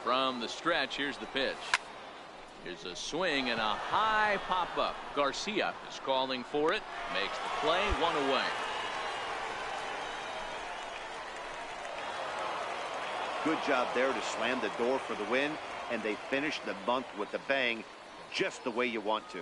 From the stretch, here's the pitch. Here's a swing and a high pop-up. Garcia is calling for it. Makes the play, one away. Good job there to slam the door for the win, and they finished the month with a bang, just the way you want to.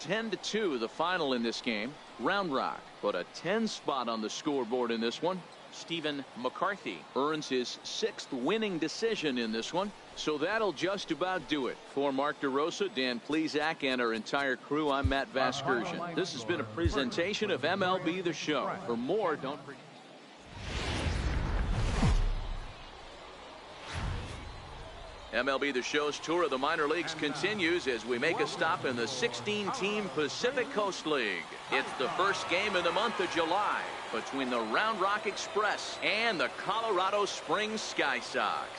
10-2 the final in this game. Round Rock put a 10 spot on the scoreboard in this one. Stephen McCarthy earns his 6th winning decision in this one. So that'll just about do it. For Mark DeRosa, Dan Plesac, and our entire crew, I'm Matt Vasgersian. This has been a presentation of MLB The Show. For more, don't forget. MLB The Show's tour of the minor leagues continues as we make a stop in the 16-team Pacific Coast League. It's the first game in the month of July between the Round Rock Express and the Colorado Springs Sky Sox.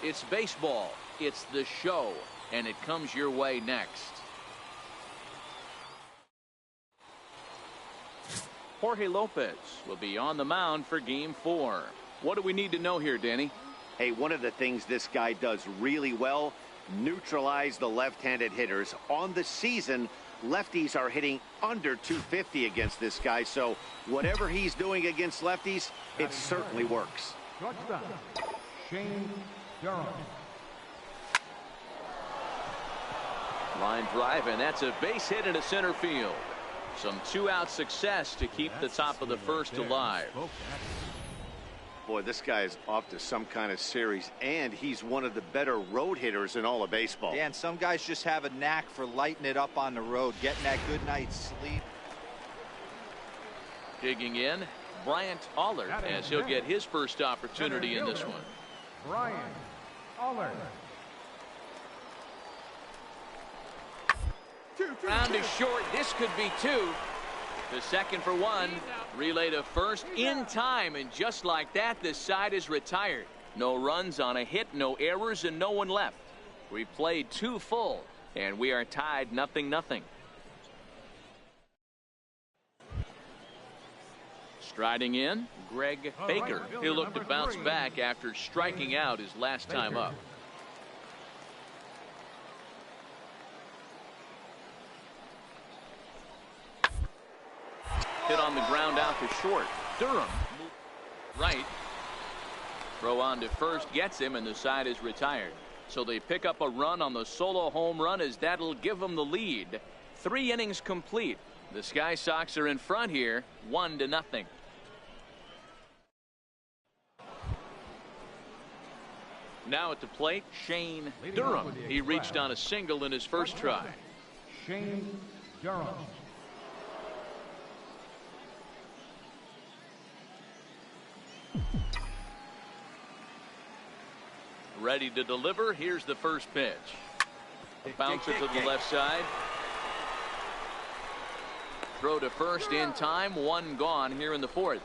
It's baseball, it's the show, and it comes your way next. Jorge Lopez will be on the mound for Game 4. What do we need to know here, Danny? Hey, one of the things this guy does really well, neutralize the left-handed hitters. On the season, lefties are hitting under 250 against this guy, so whatever he's doing against lefties, it certainly works. Shortstop, Shane Durham. Line drive, and that's a base hit into center field. Some two-out success to keep the top of the first alive. Boy, this guy is off to some kind of series, and he's one of the better road hitters in all of baseball. Yeah, and some guys just have a knack for lighting it up on the road, getting that good night's sleep. Digging in, Bryant Aller, as he'll get his first opportunity in this one. Bryant Aller. Round is short. This could be two. The second for one. Relay to first in time, and just like that, the side is retired. No runs on a hit, no errors, and no one left. We played 2 full, and we are tied 0-0. Striding in, Greg Baker. He'll look to bounce back after striking out his last time up. Hit on the ground out to short. Durham right. Throw on to first gets him, and the side is retired. So they pick up a run on the solo home run, as that'll give them the lead. 3 innings complete. The Sky Sox are in front here, 1-0. Now at the plate, Shane Durham. He reached on a single in his first try. Shane Durham. Ready to deliver. Here's the first pitch. A bouncer to the left side. Throw to first in time. 1 gone here in the 4th.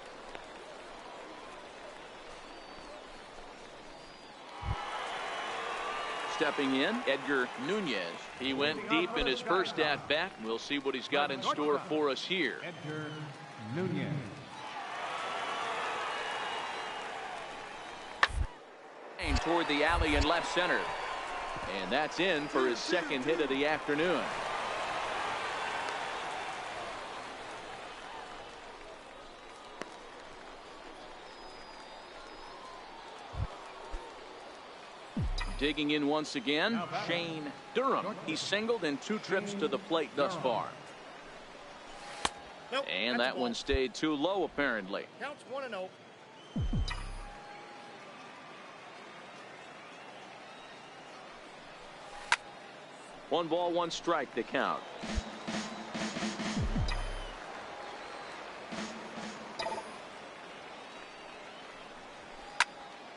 Stepping in, Edgar Nunez. He went deep in his first at bat. We'll see what he's got in store for us here. Edgar Nunez. Toward the alley in left center, and that's in for his 2nd hit of the afternoon. Digging in once again, Shane Durham. He's singled in 2 trips to the plate thus far. And that one stayed too low, apparently. Counts 1-0. 1 ball, 1 strike to count.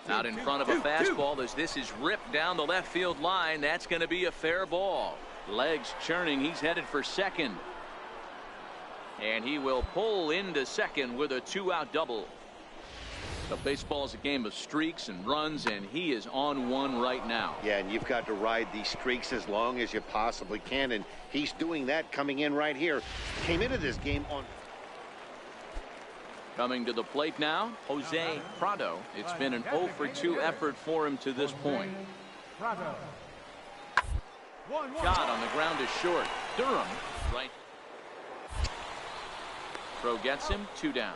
Out in front of a fastball as this is ripped down the left field line. That's going to be a fair ball. Legs churning. He's headed for second. And he will pull into second with a 2-out double. The baseball is a game of streaks and runs, and he is on one right now. Yeah, and you've got to ride these streaks as long as you possibly can, and he's doing that coming in right here. Came into this game on Coming to the plate now, Jose Prado. It's been an 0 for 2 effort for him to this point. Prado. Shot on the ground is short. Durham, right. Throw gets him, 2 down.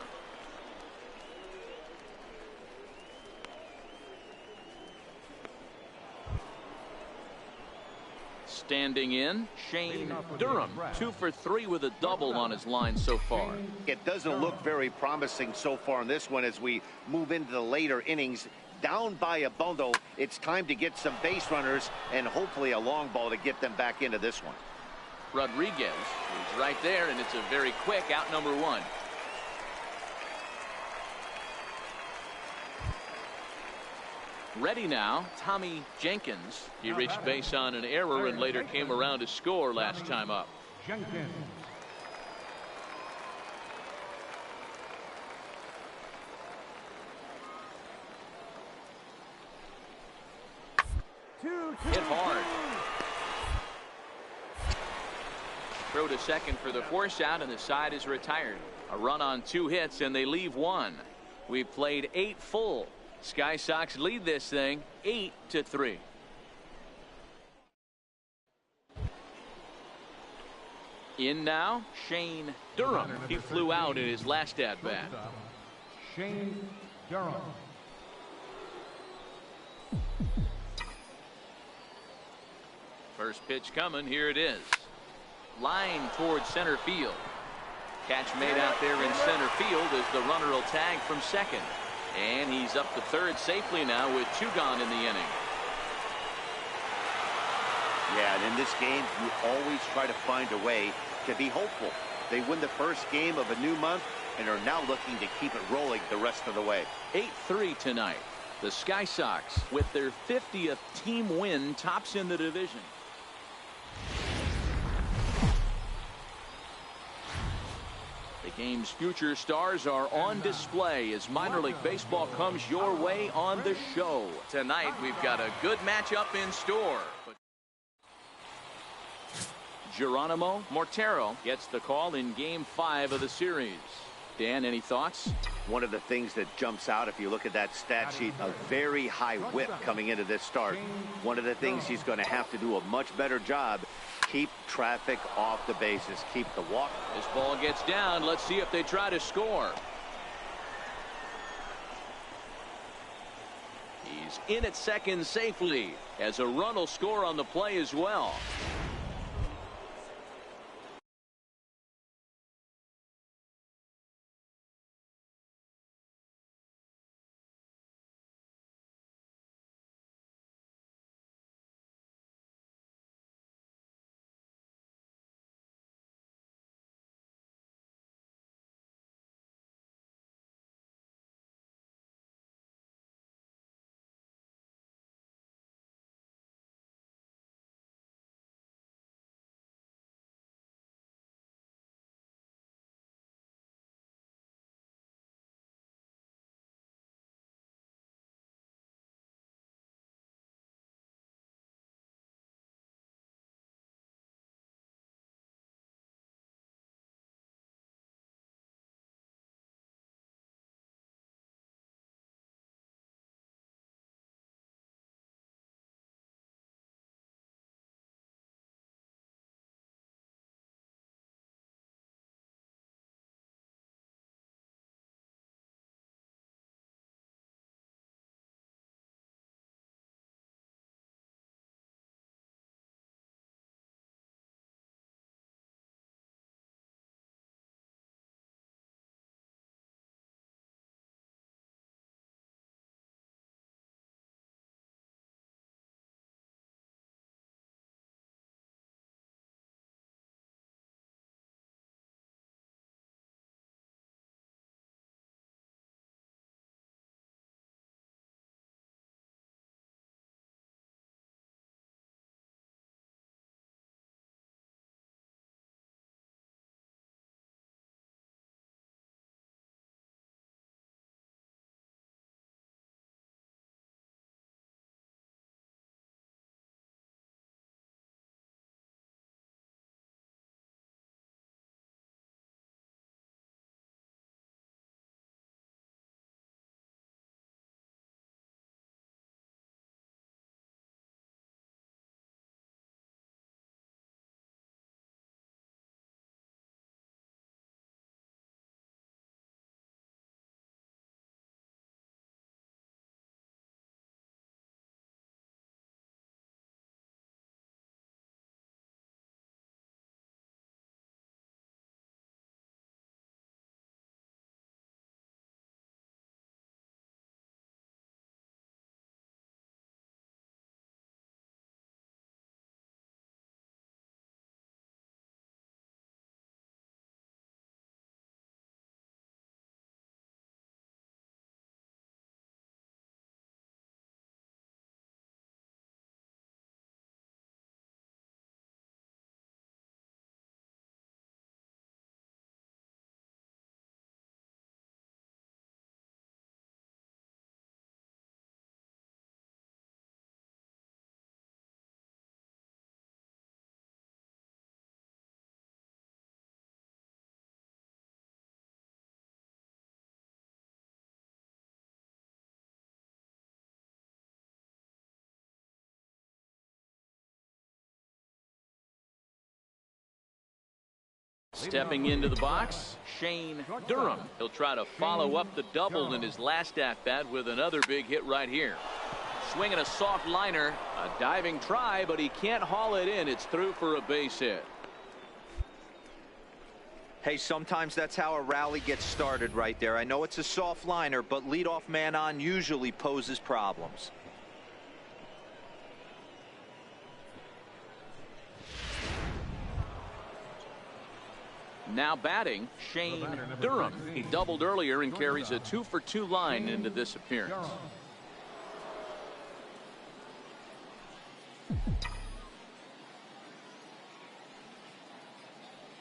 Standing in, Shane Durham, 2 for 3 with a double on his line so far. It doesn't look very promising so far in this one as we move into the later innings. Down by a bundle, it's time to get some base runners and hopefully a long ball to get them back into this one. Rodriguez is right there, and it's a very quick out number 1. Ready now, Tommy Jenkins. He reached base on an error and later came around to score last time up. Jenkins. Hit hard. Throw to second for the force out, and the side is retired. A run on 2 hits, and they leave 1. We've played 8 full. Sky Sox lead this thing 8-3. In now, Shane Durham. He flew out in his last at bat. Shane Durham. First pitch coming. Here it is. Line towards center field. Catch made out there in center field as the runner will tag from second. And he's up to third safely now with 2 gone in the inning. Yeah, and in this game, you always try to find a way to be hopeful. They win the first game of a new month and are now looking to keep it rolling the rest of the way. 8-3 tonight. The Sky Sox, with their 50th team win, tops in the division. The game's future stars are on display as minor league baseball comes your way on the show. Tonight, we've got a good matchup in store. Geronimo Mortero gets the call in Game 5 of the series. Dan, any thoughts? One of the things that jumps out if you look at that stat sheet, a very high whip coming into this start. One of the things he's going to have to do a much better job, keep traffic off the bases, keep the walk. This ball gets down. Let's see if they try to score. He's in at second safely as a run will score on the play as well. Stepping into the box, Shane Durham. He'll try to follow up the double in his last at-bat with another big hit right here. Swinging a soft liner, a diving try, but he can't haul it in. It's through for a base hit. Hey, sometimes that's how a rally gets started right there. I know it's a soft liner, but leadoff man on usually poses problems. Now batting, Shane Durham. He doubled earlier and carries a 2-for-2 line into this appearance.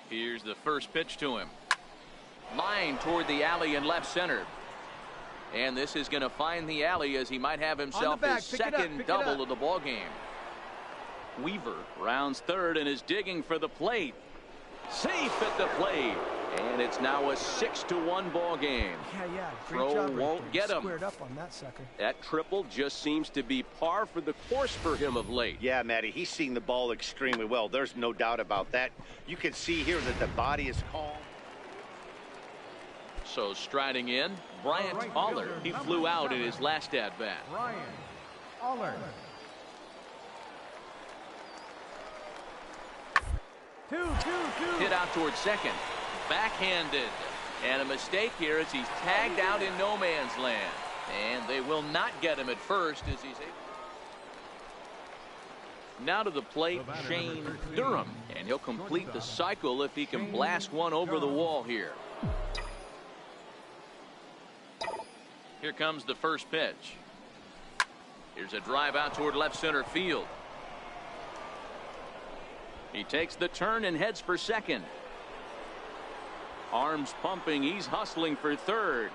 Here's the first pitch to him. Line toward the alley in left center. And this is going to find the alley as he might have himself his second double of the ball game. Weaver rounds third and is digging for the plate. Safe at the plate. And it's now a 6-1 ball game. Yeah. Throw won't get him. Squared up on that sucker. That triple just seems to be par for the course for him of late. Yeah, Matty, he's seeing the ball extremely well. There's no doubt about that. You can see here that the body is calm. So striding in, Bryant Aller. He flew out in his last at-bat. Ryan Aller. 2-2-2. Hit out towards second. Backhanded. And a mistake here as he's tagged out in no man's land. And they will not get him at first as he's able. Now to the plate, Shane Durham. And he'll complete the cycle if he can blast one over the wall here. Here comes the first pitch. Here's a drive out toward left center field. He takes the turn and heads for second. Arms pumping. He's hustling for third.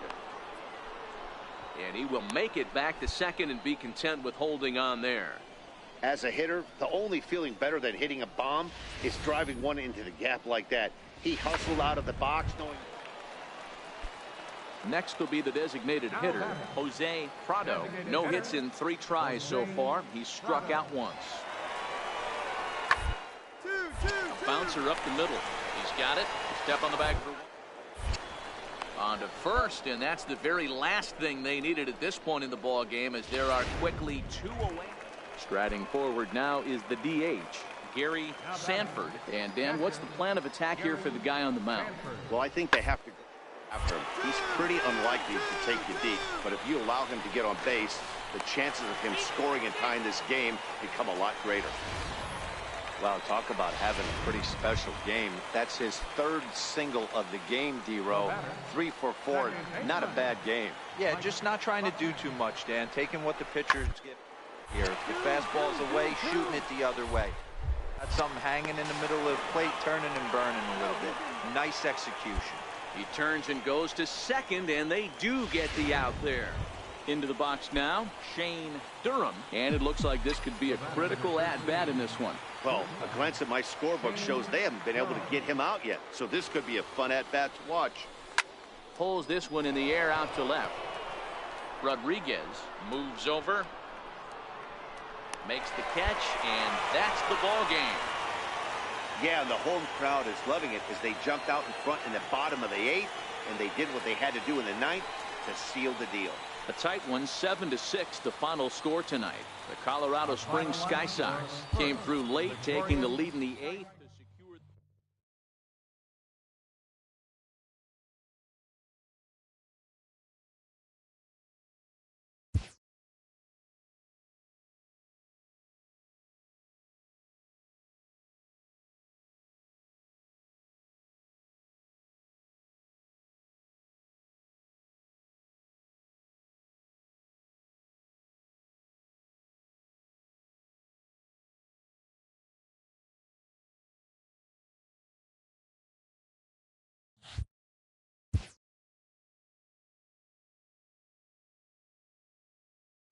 And he will make it back to second and be content with holding on there. As a hitter, the only feeling better than hitting a bomb is driving one into the gap like that. He hustled out of the box knowing. Next will be the designated hitter, Jose Prado. No hits in 3 tries so far. He's struck out once. A bouncer up the middle. He's got it. Step on the bag for one. On to first, and that's the very last thing they needed at this point in the ball game, as there are quickly 2 away. Striding forward now is the DH, Gary Sanford. And Dan, what's the plan of attack here for the guy on the mound? Well, I think they have to go after him. He's pretty unlikely to take you deep, but if you allow him to get on base, the chances of him scoring and tying this game become a lot greater. Wow, talk about having a pretty special game. That's his 3rd single of the game, D-Row. 3 for 4. Not a bad game. Yeah, just not trying to do too much, Dan. Taking what the pitchers give here. If the fastball's away, shooting it the other way. Got something hanging in the middle of the plate, turning and burning a little bit. Nice execution. He turns and goes to second, and they do get the out there. Into the box now, Shane Durham. And it looks like this could be a critical at-bat in this one. Well, a glance at my scorebook shows they haven't been able to get him out yet, so this could be a fun at-bat to watch. Pulls this one in the air out to left. Rodriguez moves over. Makes the catch, and that's the ball game. Yeah, and the home crowd is loving it as they jumped out in front in the bottom of the 8th, and they did what they had to do in the 9th to seal the deal. A tight one, 7-6, the final score tonight. The Colorado Springs Sky Sox came through late, taking the lead in the 8th.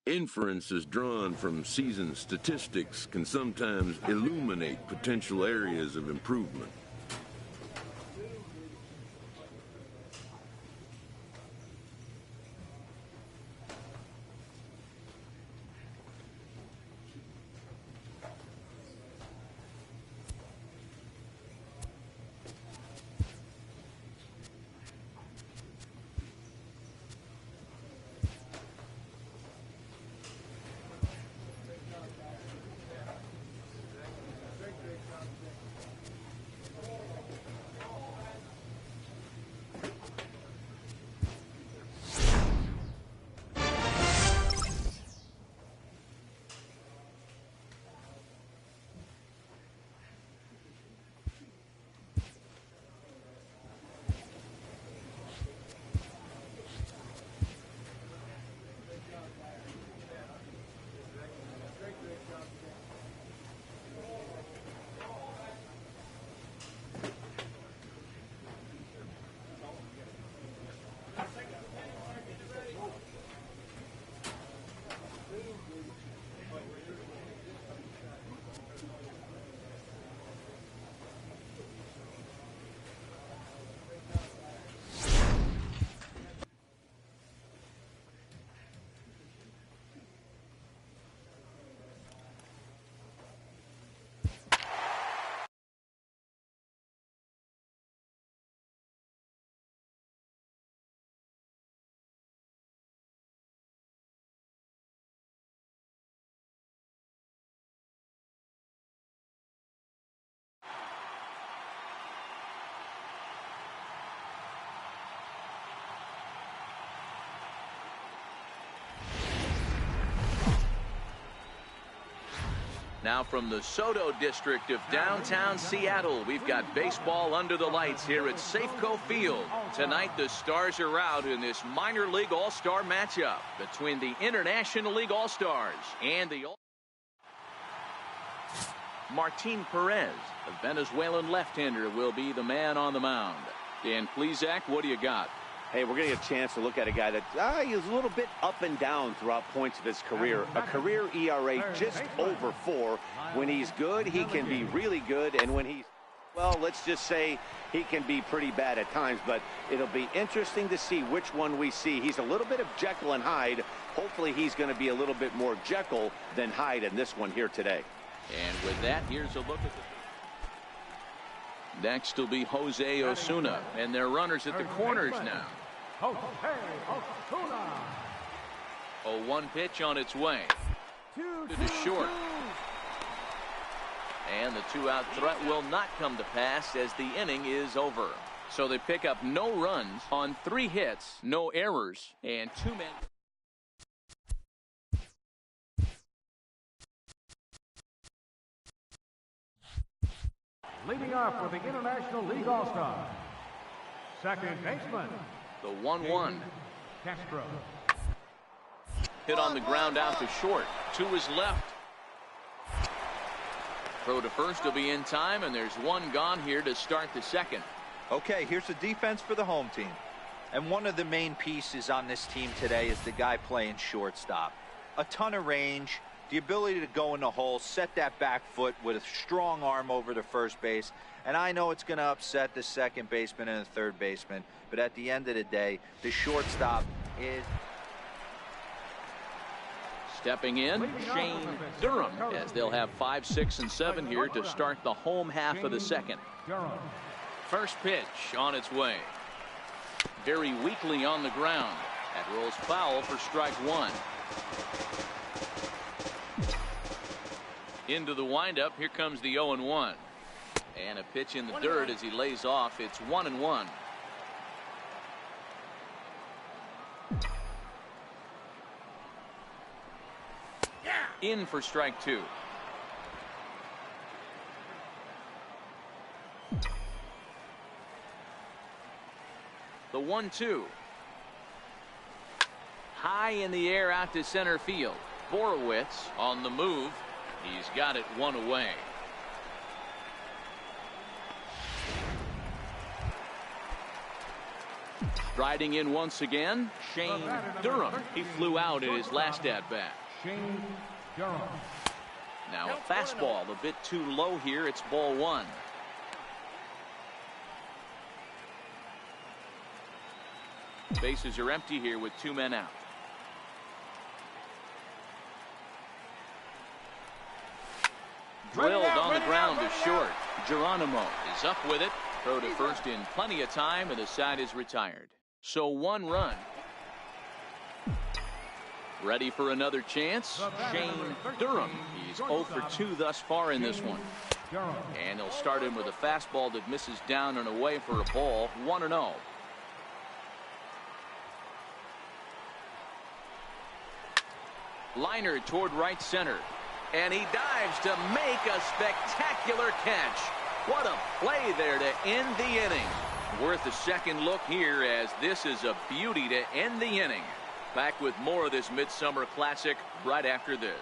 Inferences drawn from season statistics can sometimes illuminate potential areas of improvement. Now from the Soto district of downtown Seattle, we've got baseball under the lights here at Safeco Field. Tonight, the Stars are out in this minor league all-star matchup between the International League All-Stars and the Martin Perez, the Venezuelan left-hander, will be the man on the mound. Dan Plesac, what do you got? Hey, we're getting a chance to look at a guy that he's a little bit up and down throughout points of his career. A career ERA just over 4. When he's good, he can be really good. And when he's, well, let's just say he can be pretty bad at times. But it'll be interesting to see which one we see. He's a little bit of Jekyll and Hyde. Hopefully he's going to be a little bit more Jekyll than Hyde in this one here today. And with that, here's a look at the... Next will be Jose Osuna, and they're runners at the corners now. 0-1 pitch on its way to the short. And the 2-out threat will not come to pass as the inning is over. So they pick up no runs on 3 hits, no errors, and 2 men. Leading off for the International League All-Star, second baseman, The 1-1. Castro. Hit on the ground out to short. To his left. Throw to first will be in time, and there's one gone here to start the second. Okay, here's the defense for the home team. And one of the main pieces on this team today is the guy playing shortstop. A ton of range, the ability to go in the hole, set that back foot with a strong arm over to first base. And I know it's going to upset the second baseman and the third baseman, but at the end of the day, the shortstop is... Stepping in, Shane Durham, as they'll have 5, 6, and 7 here to start the home half of the second. First pitch on its way. Very weakly on the ground. That rolls foul for strike 1. Into the windup. Here comes the 0-1. And a pitch in the dirt as he lays off. It's 1-1. In for strike 2. The 1-2. High in the air out to center field. Borowitz on the move. He's got it 1 away. Riding in once again, Shane Durham. He flew out in his last at-bat. Shane Durham. Now a fastball a bit too low here. It's ball 1. Bases are empty here with 2 men out. Drilled on the ground to short. Geronimo is up with it. Throw to first in plenty of time, and the side is retired. So 1 run. Ready for another chance. Shane Durham. He's 0 for 2 thus far in this one. And he'll start him with a fastball that misses down and away for a ball. 1-0. Liner toward right center. And he dives to make a spectacular catch. What a play there to end the inning. Worth a second look here, as this is a beauty to end the inning. Back with more of this Midsummer Classic right after this.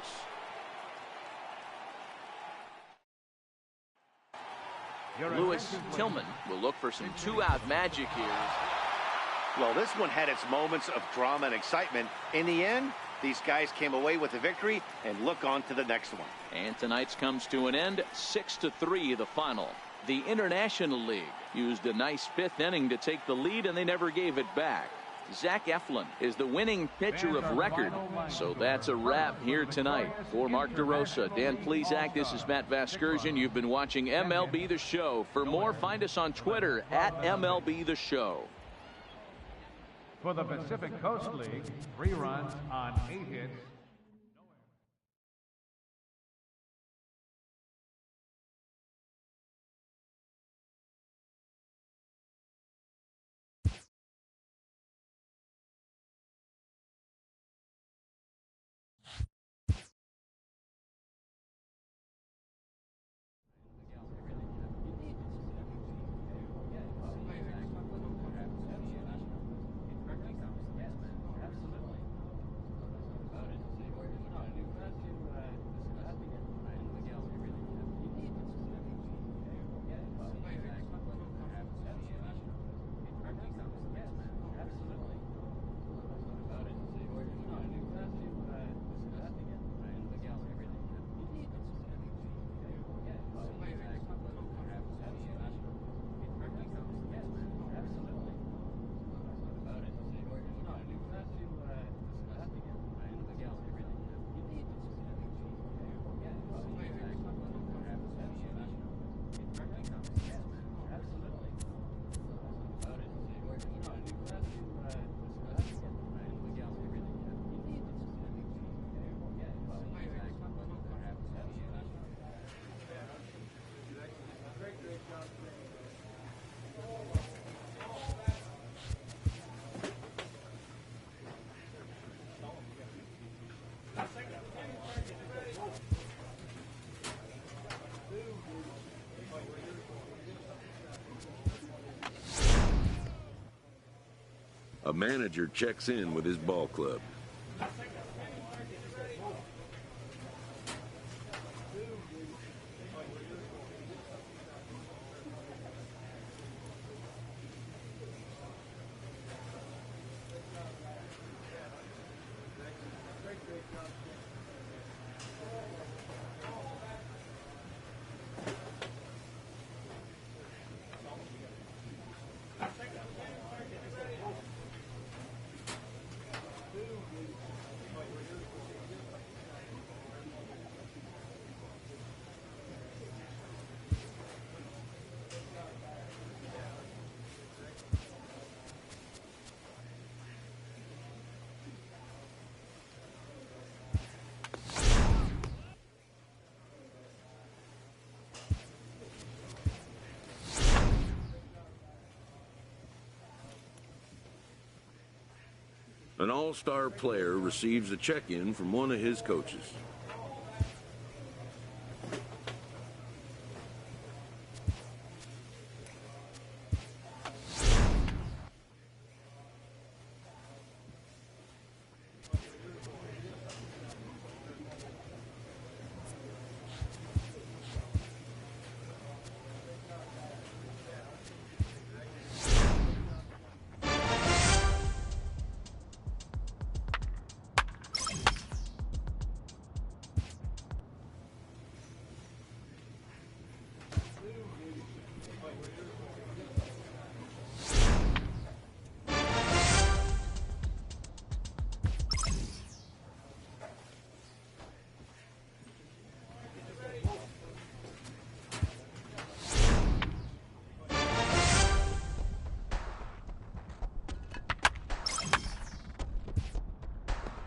Lewis Tillman will look for some 2-out magic here. Well, this one had its moments of drama and excitement. In the end, these guys came away with a victory, and look on to the next one. And tonight's comes to an end. 6-3 the final. The International League used a nice 5th inning to take the lead, and they never gave it back. Zach Eflin is the winning pitcher of record. So that's a wrap here tonight. For Mark DeRosa, Dan Plesac, this is Matt Vasgersian. You've been watching MLB The Show. For more, find us on Twitter at MLB The Show. For the Pacific Coast League, 3 runs on 8 hits. a manager checks in with his ball club. An all-star player receives a check-in from one of his coaches.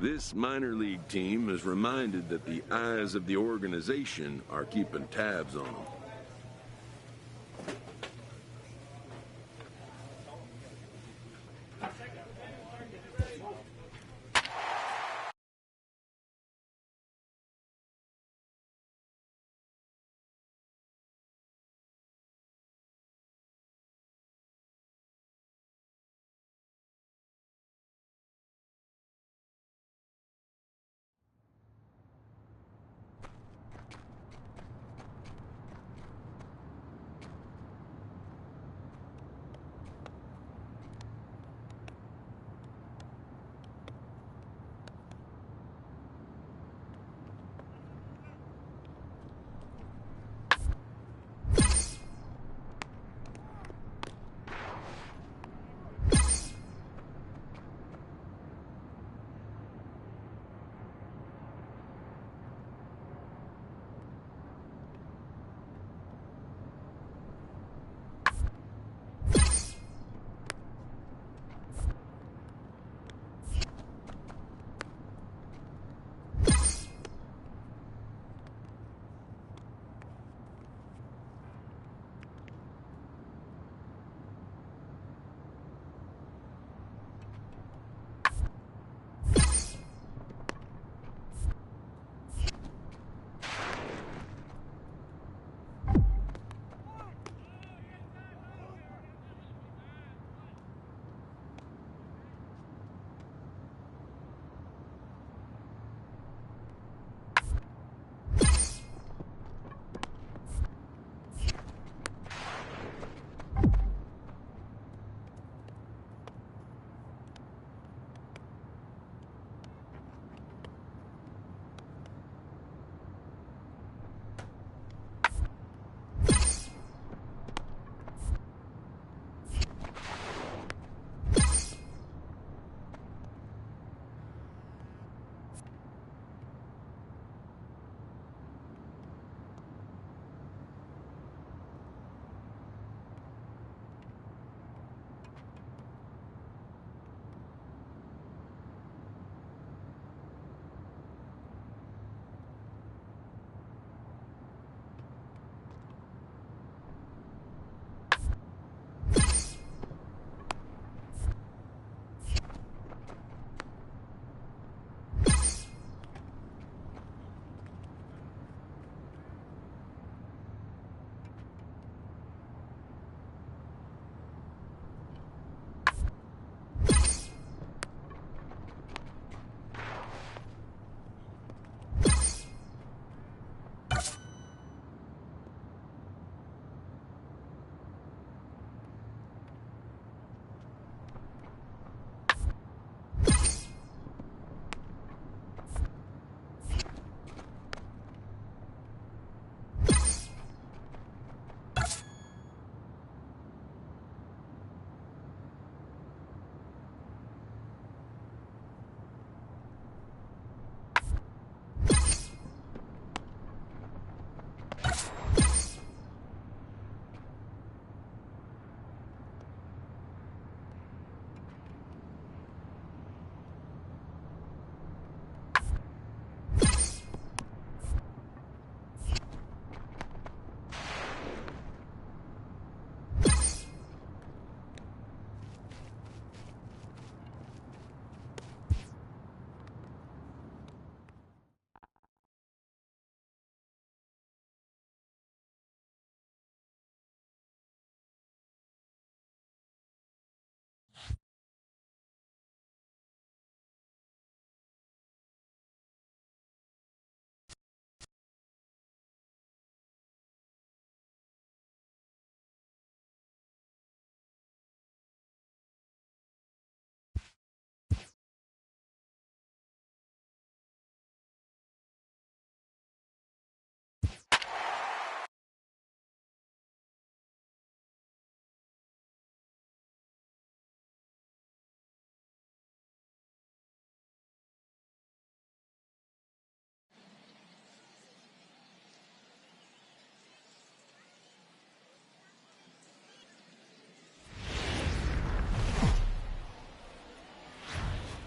This minor league team is reminded that the eyes of the organization are keeping tabs on them.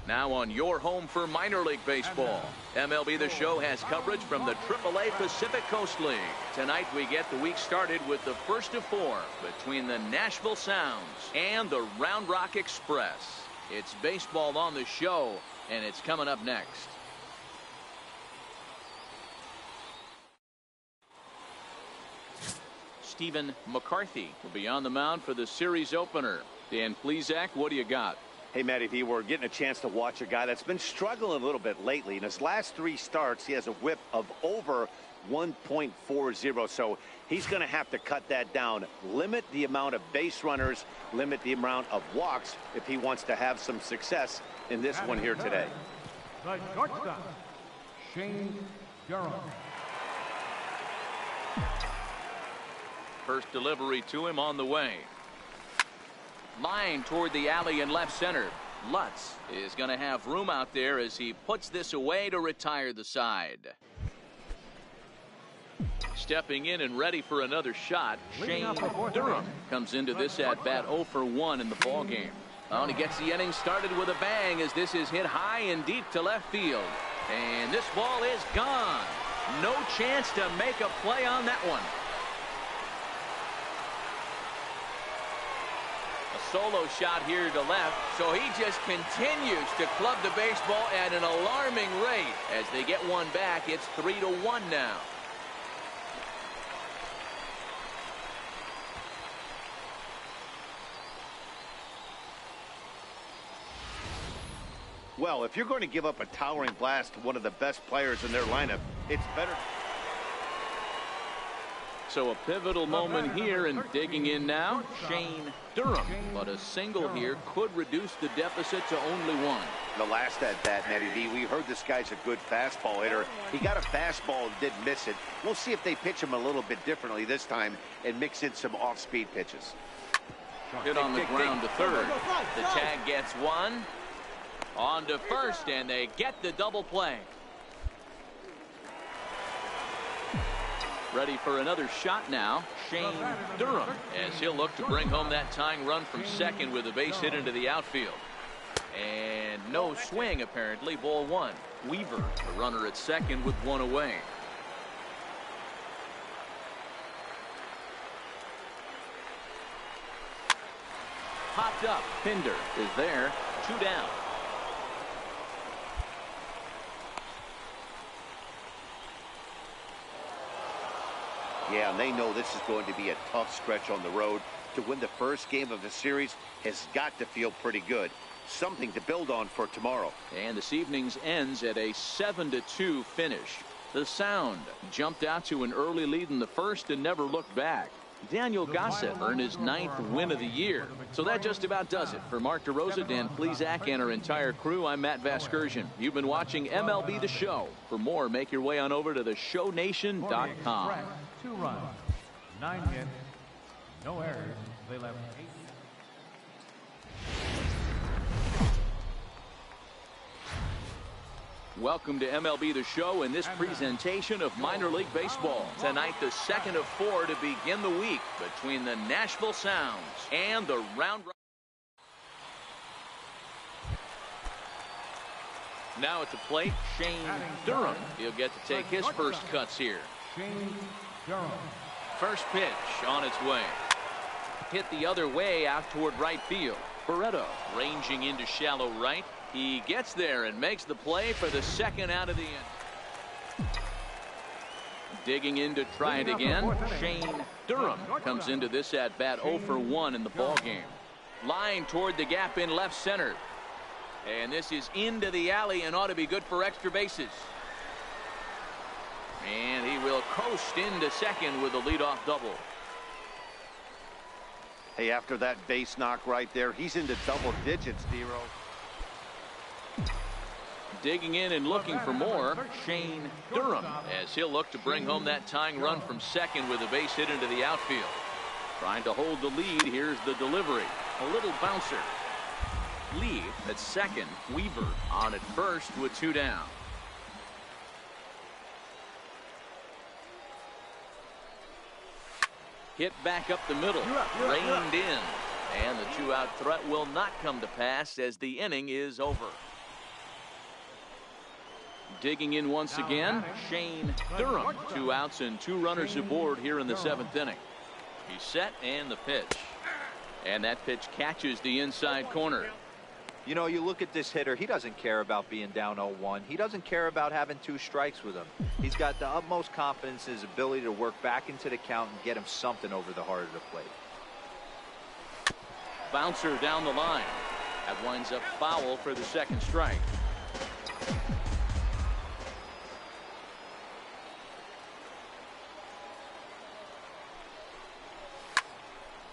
Now on your home for minor league baseball. MLB The Show has coverage from the AAA Pacific Coast League. Tonight we get the week started with the first of 4 between the Nashville Sounds and the Round Rock Express. It's baseball on the show, and it's coming up next. Stephen McCarthy will be on the mound for the series opener. Dan Plesac, what do you got? Hey, Matty V, we're getting a chance to watch a guy that's been struggling a little bit lately. In his last 3 starts, he has a whip of over 1.40, so he's going to have to cut that down, limit the amount of base runners, limit the amount of walks if he wants to have some success in this one here today. The shortstop, Shane9987'mlb. First delivery to him on the way. Line toward the alley in left center. Lutz is going to have room out there as he puts this away to retire the side. Stepping in and ready for another shot, Shane Durham comes into this at bat 0 for 1 in the ball game. And he gets the inning started with a bang as this is hit high and deep to left field. And this ball is gone. No chance to make a play on that one. Solo shot here to left, so he just continues to club the baseball at an alarming rate. As they get one back, it's 3-1 now. Well, if you're going to give up a towering blast to one of the best players in their lineup, it's better. So a pivotal moment here, and digging in now, Shane Durham. But a single here could reduce the deficit to only 1. The last at bat, Matty V, we heard this guy's a good fastball hitter. He got a fastball and didn't miss it. We'll see if they pitch him a little bit differently this time and mix in some off-speed pitches. Hit on the ground to third. The tag gets 1. On to first, and they get the double play. Ready for another shot now, Shane Durham, as he'll look to bring home that tying run from second with a base hit into the outfield. And no swing, apparently. Ball 1. Weaver, the runner at second with 1 away. Popped up. Pinder is there. 2 down. Yeah, and they know this is going to be a tough stretch on the road. To win the first game of the series has got to feel pretty good. Something to build on for tomorrow. And this evening's ends at a 7-2 finish. The Sound jumped out to an early lead in the first and never looked back. Daniel Gossett earned his 9th win of the year. So that just about does it. For Mark DeRosa, Dan Plesac, and our entire crew, I'm Matt Vasgersian. You've been watching MLB The Show. For more, make your way on over to theshownation.com. 2 runs, 9 hits, no errors. They left 8. Welcome to MLB The Show in this presentation of minor league baseball. Tonight, the second of 4 to begin the week between the Nashville Sounds and the Round Rock. Now at the plate, Shane Durham. He'll get to take his first cuts here. Shane Durham. First pitch on its way. Hit the other way out toward right field. Barreto ranging into shallow right. He gets there and makes the play for the second out of the inning. Digging in to try it again, Shane Durham comes into this at bat 0 for 1 in the ball game. Line toward the gap in left center. And this is into the alley and ought to be good for extra bases. And he will coast into second with a leadoff double. Hey, after that base knock right there, he's into double digits, Dero. Digging in and looking for more, Shane Durham, as he'll look to bring home that tying run from second with a base hit into the outfield. Trying to hold the lead. Here's the delivery. A little bouncer. Lee at second. Weaver on at first with 2 down. Hit back up the middle. Reined in. And the 2-out threat will not come to pass as the inning is over. digging in once again, Shane Durham. 2 outs and 2 runners aboard here in the 7th inning. He's set and the pitch. And that pitch catches the inside corner. You know, you look at this hitter, he doesn't care about being down 0-1. He doesn't care about having 2 strikes with him. He's got the utmost confidence in his ability to work back into the count and get him something over the heart of the plate. Bouncer down the line. That winds up foul for the 2nd strike.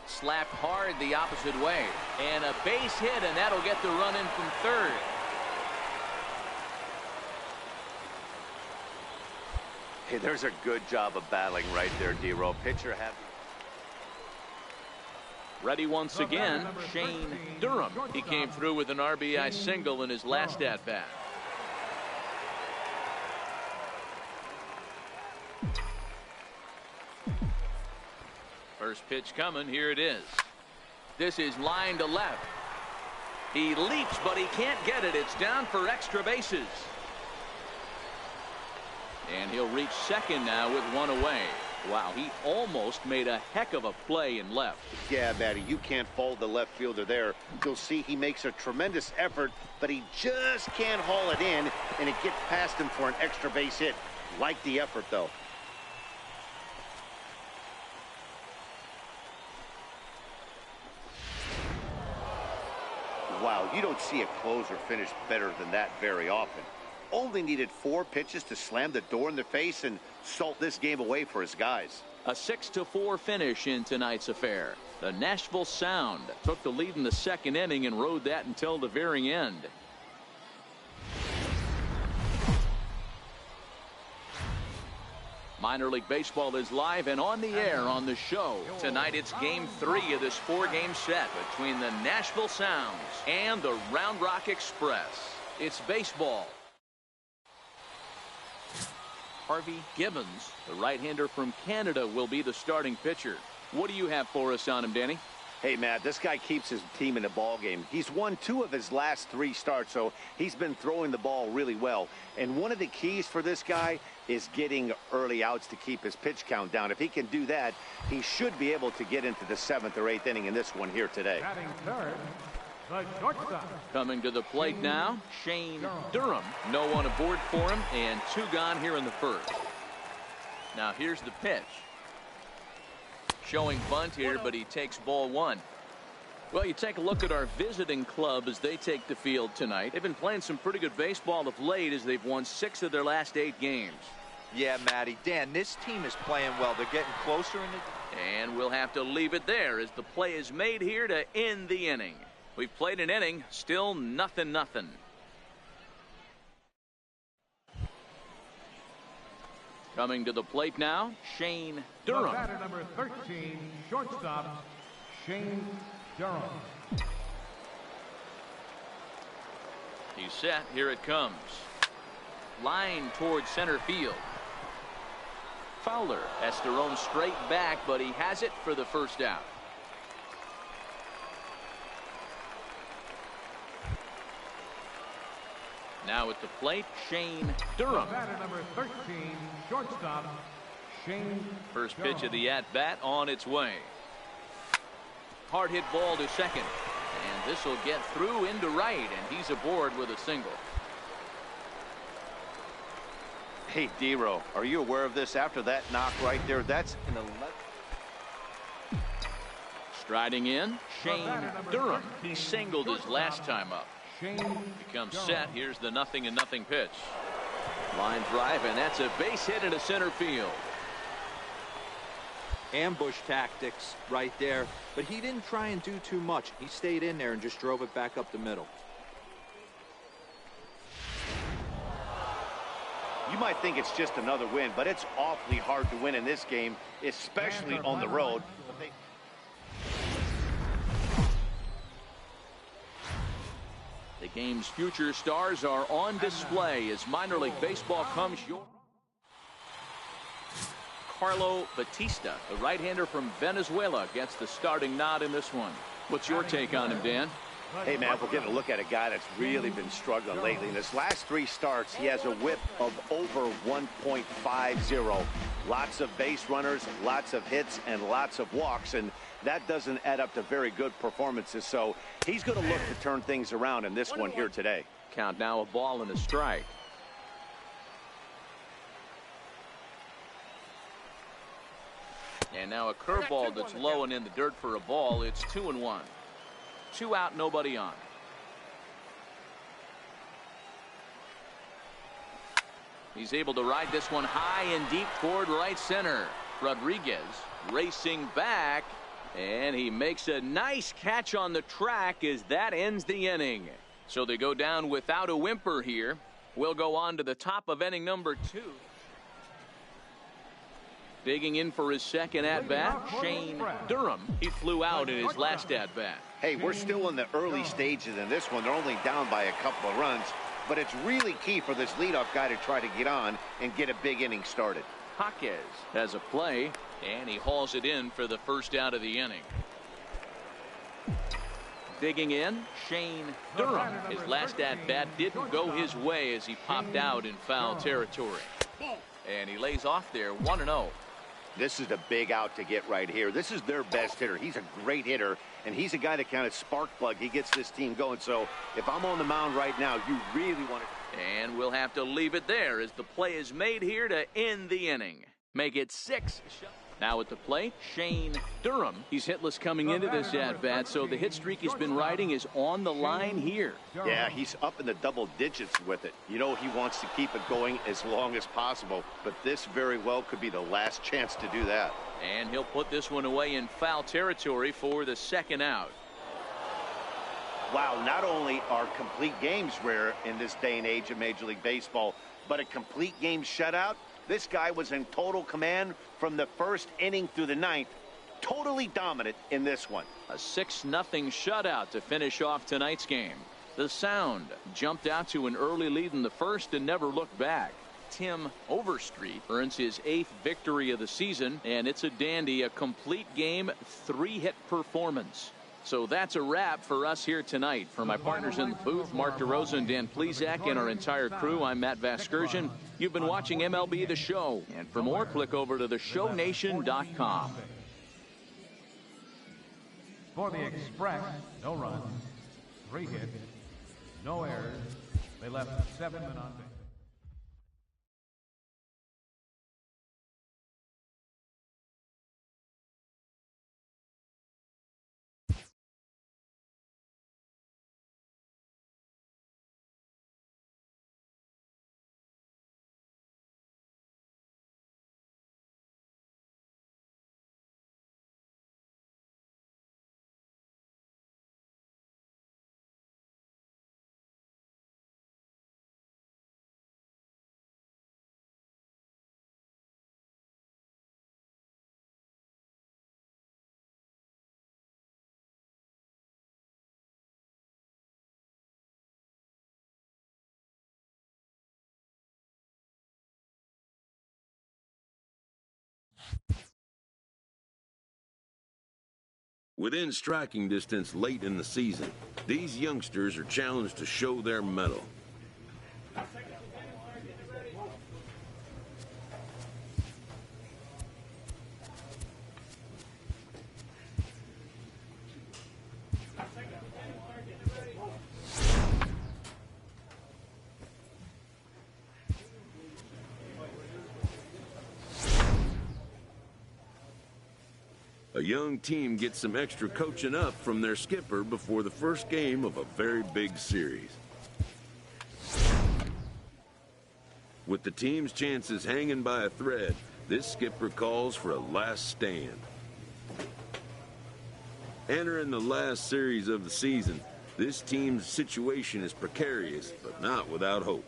Slapped hard the opposite way. And a base hit, and that'll get the run in from 3rd. Hey, there's a good job of battling right there, D-Row. Pitcher have. Ready once again, Shane Durham. He came through with an RBI single in his last at-bat. First pitch coming. Here it is. This is line to left. He leaps, but he can't get it. It's down for extra bases. And he'll reach 2nd now with 1 away. Wow, he almost made a heck of a play in left. Yeah, Matty, you can't fault the left fielder there. You'll see he makes a tremendous effort, but he just can't haul it in, and it gets past him for an extra base hit. Like the effort, though. Wow, you don't see a closer finish better than that very often. Only needed 4 pitches to slam the door in the face and salt this game away for his guys. A 6-4 finish in tonight's affair. The Nashville Sound took the lead in the 2nd inning and rode that until the very end. Minor League Baseball is live and on the air on the show. Tonight it's Game 3 of this 4-game set between the Nashville Sounds and the Round Rock Express. It's baseball. Harvey Gibbons, the right-hander from Canada, will be the starting pitcher. What do you have for us on him, Danny? Hey, Matt, this guy keeps his team in the ball game. He's won 2 of his last 3 starts, so he's been throwing the ball really well. And one of the keys for this guy is getting early outs to keep his pitch count down. If he can do that, he should be able to get into the 7th or 8th inning in this one here today. Batting 3rd, the shortstop. Coming to the plate now, Shane Durham. No one aboard for him, and 2 gone here in the 1st. Now here's the pitch. Showing bunt here, but he takes ball 1. Well, you take a look at our visiting club as they take the field tonight. They've been playing some pretty good baseball of late as they've won 6 of their last 8 games. Yeah, Matty. Dan, this team is playing well. They're getting closer in the... And we'll have to leave it there as the play is made here to end the inning. We've played an inning, still nothing. Coming to the plate now, Shane Durham. Batter number 13, shortstop, Shane Durham. He's set. Here it comes. Line towards center field. Fowler has to roam straight back, but he has it for the 1st out. Now at the plate, Shane Durham. Batter number 13, shortstop, Shane First Durham. pitch of the at-bat on its way. Hard hit ball to 2nd. And this will get through into right, and he's aboard with a single. Hey, D-Row, are you aware of this? After that knock right there, that's an 11. Striding in, Shane Durham. He singled his last time up. Becomes set. Here's the 0-0 pitch. Line drive, and that's a base hit into center field. Ambush tactics right there, but he didn't try and do too much. He stayed in there and just drove it back up the middle. You might think it's just another win, but it's awfully hard to win in this game, especially on the road. The game's future stars are on display as minor league baseball comes your Carlo Batista, the right-hander from Venezuela, gets the starting nod in this one. What's your take on him, Dan? Hey, man, we're getting a look at a guy that's really been struggling lately. In his last 3 starts, he has a whip of over 1.50. Lots of base runners, lots of hits, and lots of walks, and that doesn't add up to very good performances. So he's going to look to turn things around in this one here today. Count now, a ball and a strike. And now a curveball that's low and in the dirt for a ball. It's 2-1. 2 out, nobody on. He's able to ride this one high and deep toward right center. Rodriguez racing back, and he makes a nice catch on the track as that ends the inning. So they go down without a whimper here. We'll go on to the top of inning number 2. Digging in for his second at-bat, Shane Durham. He flew out in his last at-bat. Hey, we're still in the early stages in this one. They're only down by a couple of runs, but it's really key for this leadoff guy to try to get on and get a big inning started. Jaquez has a play, and he hauls it in for the first out of the inning. Digging in, Shane Durham. His last at-bat didn't go his way as he popped out in foul territory. And he lays off there, 1-0. This is a big out to get right here. This is their best hitter. He's a great hitter, and he's a guy that kind of spark plug. He gets this team going. So if I'm on the mound right now, you really want to. And we'll have to leave it there as the play is made here to end the inning. Make it 6. Now at the plate, Shane Durham. He's hitless coming into this at-bat, so the hit streak he's been riding is on the line here. Yeah, he's up in the double digits with it. You know he wants to keep it going as long as possible, but this very well could be the last chance to do that. And he'll put this one away in foul territory for the second out. Wow, not only are complete games rare in this day and age of Major League Baseball, but a complete game shutout. This guy was in total command from the first inning through the 9th. Totally dominant in this one. A 6-0 shutout to finish off tonight's game. The Sound jumped out to an early lead in the first and never looked back. Tim Overstreet earns his 8th victory of the season, and it's a dandy, a complete game, 3-hit performance. So that's a wrap for us here tonight. For my partners in the booth, Mark DeRosa and Dan Plesac, and our entire crew, I'm Matt Vasgersian. You've been watching MLB The Show. And for more, click over to theshownation.com. For the Express, no runs, 3 hits, no errors. They left 7 men on base. Within striking distance late in the season, these youngsters are challenged to show their mettle. A young team gets some extra coaching up from their skipper before the first game of a very big series. With the team's chances hanging by a thread, this skipper calls for a last stand. Entering the last series of the season, this team's situation is precarious, but not without hope.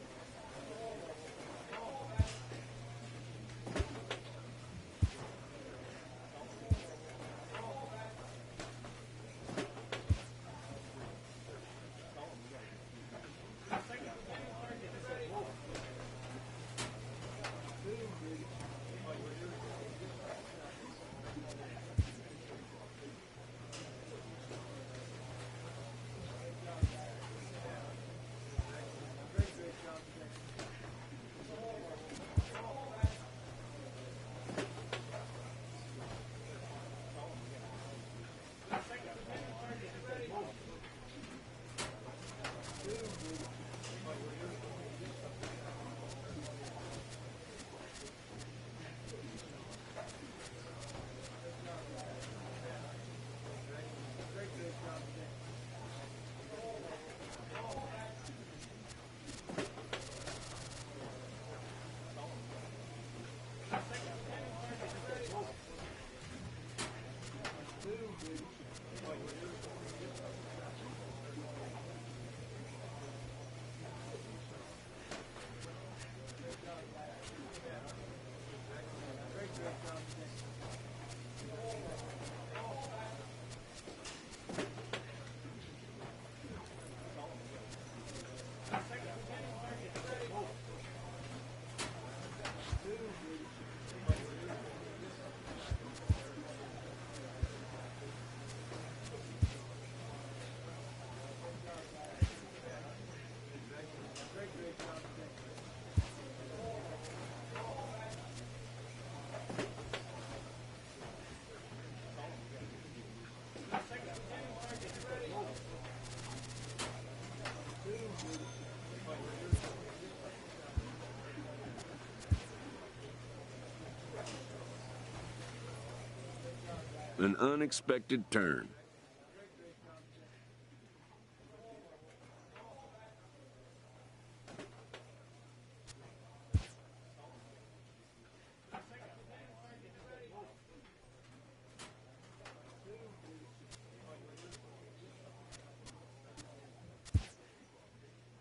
an unexpected turn.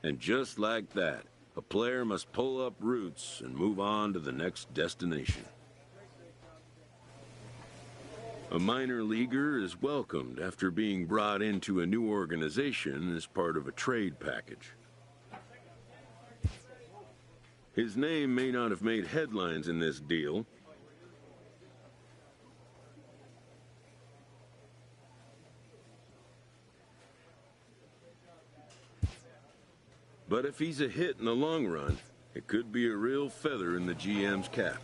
And just like that, a player must pull up roots and move on to the next destination. A minor leaguer is welcomed after being brought into a new organization as part of a trade package. His name may not have made headlines in this deal, but if he's a hit in the long run, it could be a real feather in the GM's cap.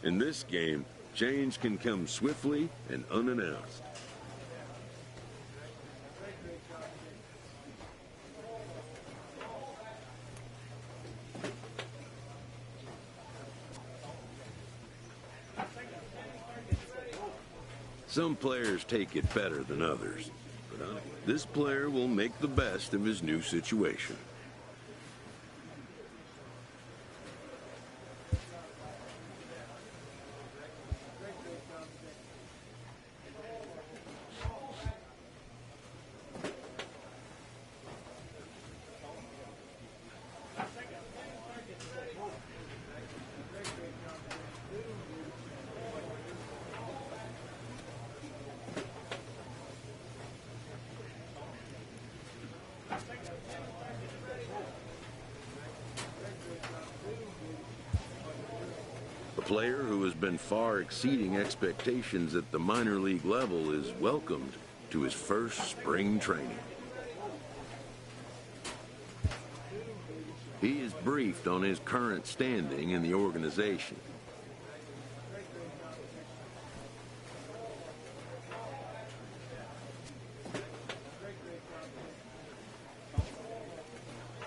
In this game, change can come swiftly and unannounced. Some players take it better than others, but this player will make the best of his new situation. A player who has been far exceeding expectations at the minor league level is welcomed to his first spring training. He is briefed on his current standing in the organization.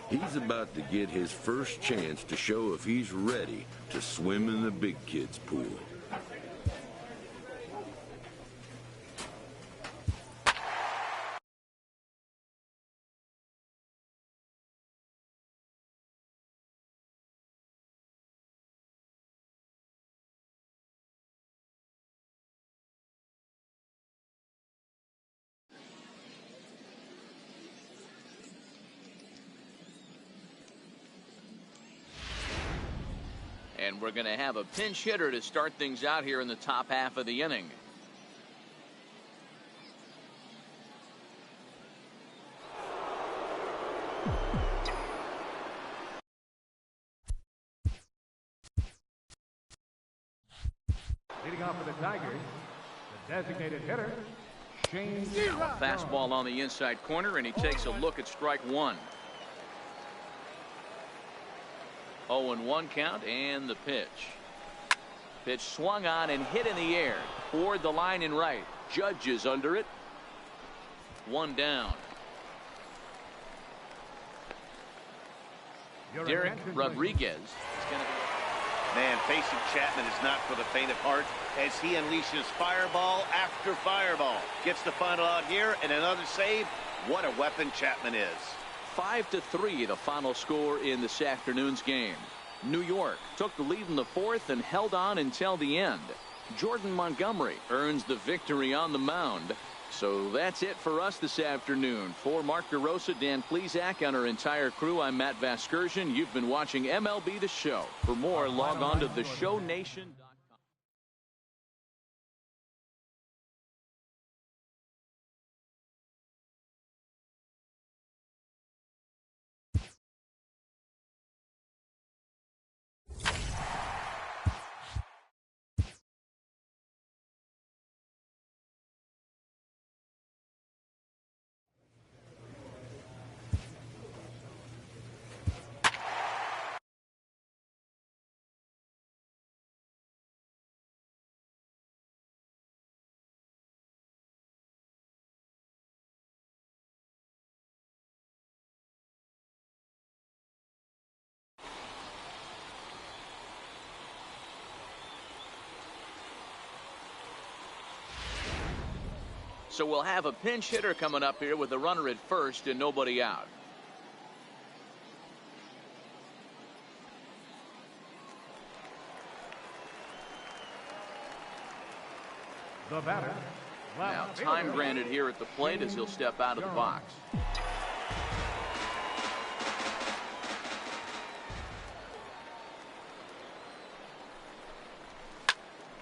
He's about to get his first chance to show if he's ready to swim in the big kids' pool. And we're going to have a pinch hitter to start things out here in the top half of the inning. Leading off for the Tigers, the designated hitter, Shane. Fastball on the inside corner, and he takes a look at strike one. 0-1 count, and the pitch. Pitch swung on and hit in the air toward the line and right. Judge is under it. One down. Derek Rodriguez is going to be. Man, facing Chapman is not for the faint of heart as he unleashes fireball after fireball. Gets the final out here and another save. What a weapon Chapman is. 5-3 the final score in this afternoon's game. New York took the lead in the fourth and held on until the end. Jordan Montgomery earns the victory on the mound. So that's it for us this afternoon. For Mark DeRosa, Dan Plesac, and our entire crew, I'm Matt Vasgersian. You've been watching MLB The Show. For more, log on to theshownation.com. So we'll have a pinch hitter coming up here with a runner at first and nobody out. The batter. Now time granted here at the plate as he'll step out of the box.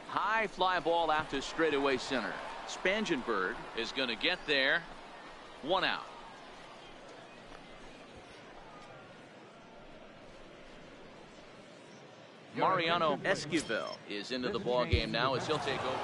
High fly ball out to straightaway center. Spangenberg is going to get there. 1 out. Mariano Esquivel is into the ball game now as he'll take over.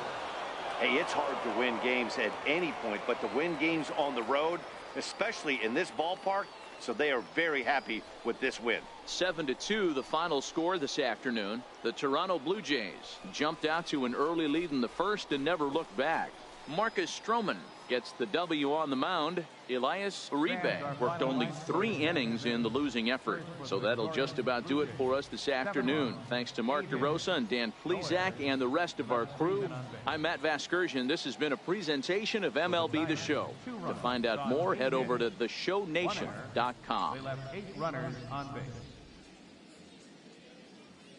Hey, it's hard to win games at any point, but to win games on the road, especially in this ballpark, so they are very happy with this win. 7-2 the final score this afternoon. The Toronto Blue Jays jumped out to an early lead in the first and never looked back. Marcus Stroman gets the W on the mound. Elias Uribe worked only 3 innings in the losing effort. So that'll just about do it for us this afternoon. Thanks to Mark DeRosa and Dan Plesac and the rest of our crew. I'm Matt Vasgersian. This has been a presentation of MLB The Show. To find out more, head over to theshownation.com. They left 8 runners on base.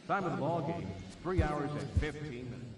Time of the ball game, 3 hours and 15 minutes.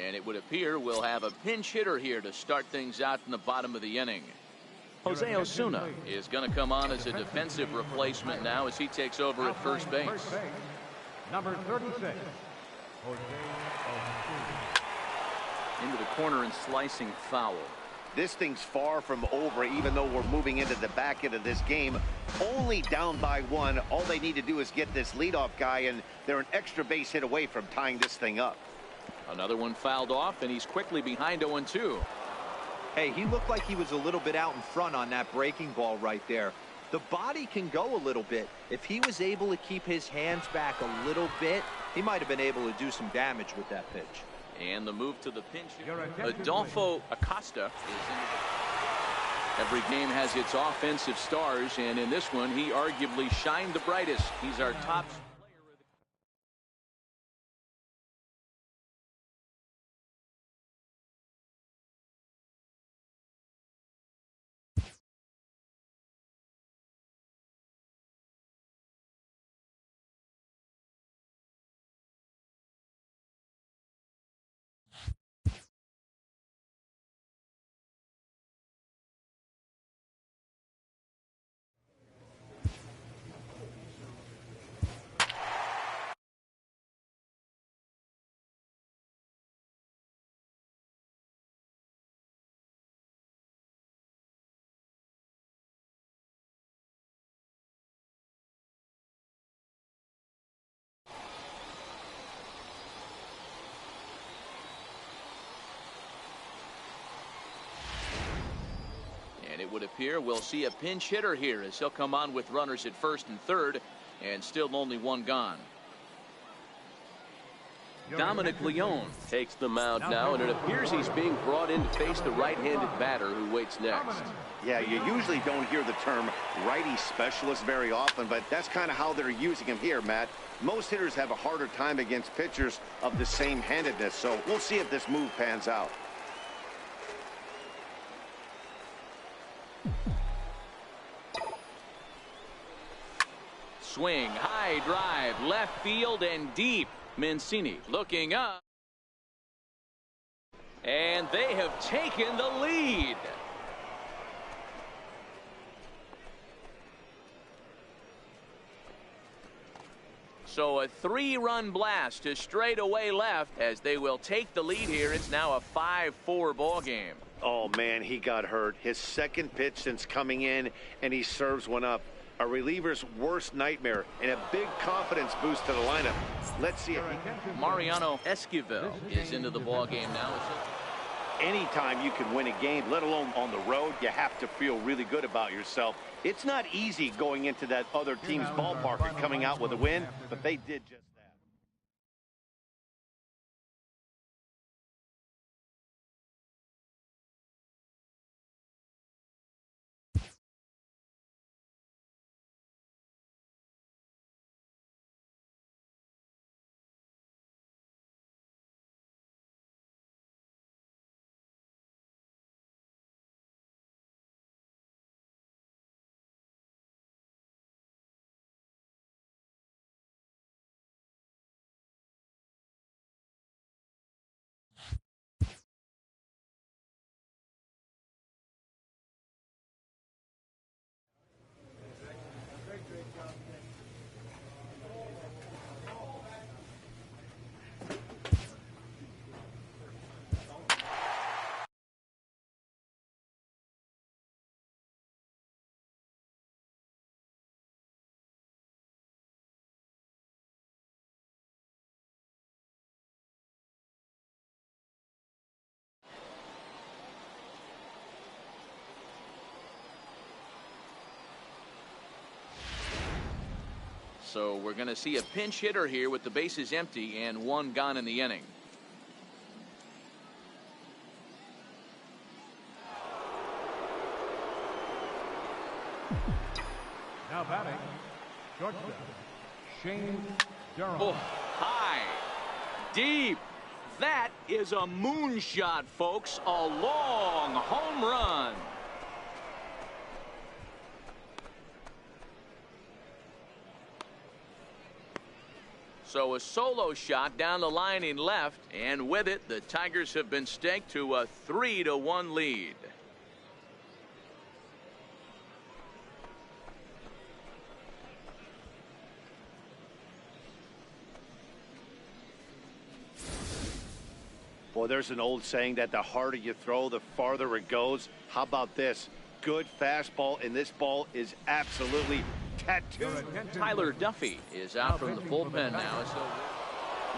And it would appear we'll have a pinch hitter here to start things out in the bottom of the inning. Jose Osuna is going to come on as a defensive replacement now as he takes over at first base. Number 36, Jose Osuna. Into the corner and slicing foul. This thing's far from over, even though we're moving into the back end of this game. Only down by 1. All they need to do is get this leadoff guy, and they're an extra base hit away from tying this thing up. Another one fouled off, and he's quickly behind 0-2. Hey, he looked like he was a little bit out in front on that breaking ball right there. The body can go a little bit. If he was able to keep his hands back a little bit, he might have been able to do some damage with that pitch. And the move to the pinch. Adolfo Acosta is in the... Every game has its offensive stars, and in this one, he arguably shined the brightest. He's our top player. And it would appear we'll see a pinch hitter here as he'll come on with runners at first and third, and still only 1 gone. Dominic Leone takes the mound now, and it appears he's being brought in to face the right-handed batter who waits next. Yeah, you usually don't hear the term righty specialist very often, but that's kind of how they're using him here, Matt. Most hitters have a harder time against pitchers of the same handedness, so we'll see if this move pans out. Swing, high drive, left field and deep. Mancini looking up. And they have taken the lead. So a 3-run blast to straightaway left as they will take the lead here. It's now a 5-4 ball game. Oh, man, he got hurt. His second pitch since coming in, and he serves one up. A reliever's worst nightmare and a big confidence boost to the lineup. Let's see it. Mariano Esquivel is into the ball game now. Anytime you can win a game, let alone on the road, you have to feel really good about yourself. It's not easy going into that other team's ballpark and coming out with a win, but they did just that. So we're going to see a pinch hitter here with the bases empty and 1 gone in the inning. Now batting, shortstop, Shane9987'mlb. Oh, high, deep. That is a moonshot, folks. A long home run. So a solo shot down the line in left, and with it, the Tigers have been staked to a 3-1 lead. Boy, there's an old saying that the harder you throw, the farther it goes. How about this? Good fastball, and this ball is absolutely tattooed. Tyler Duffy is out from the bullpen now. So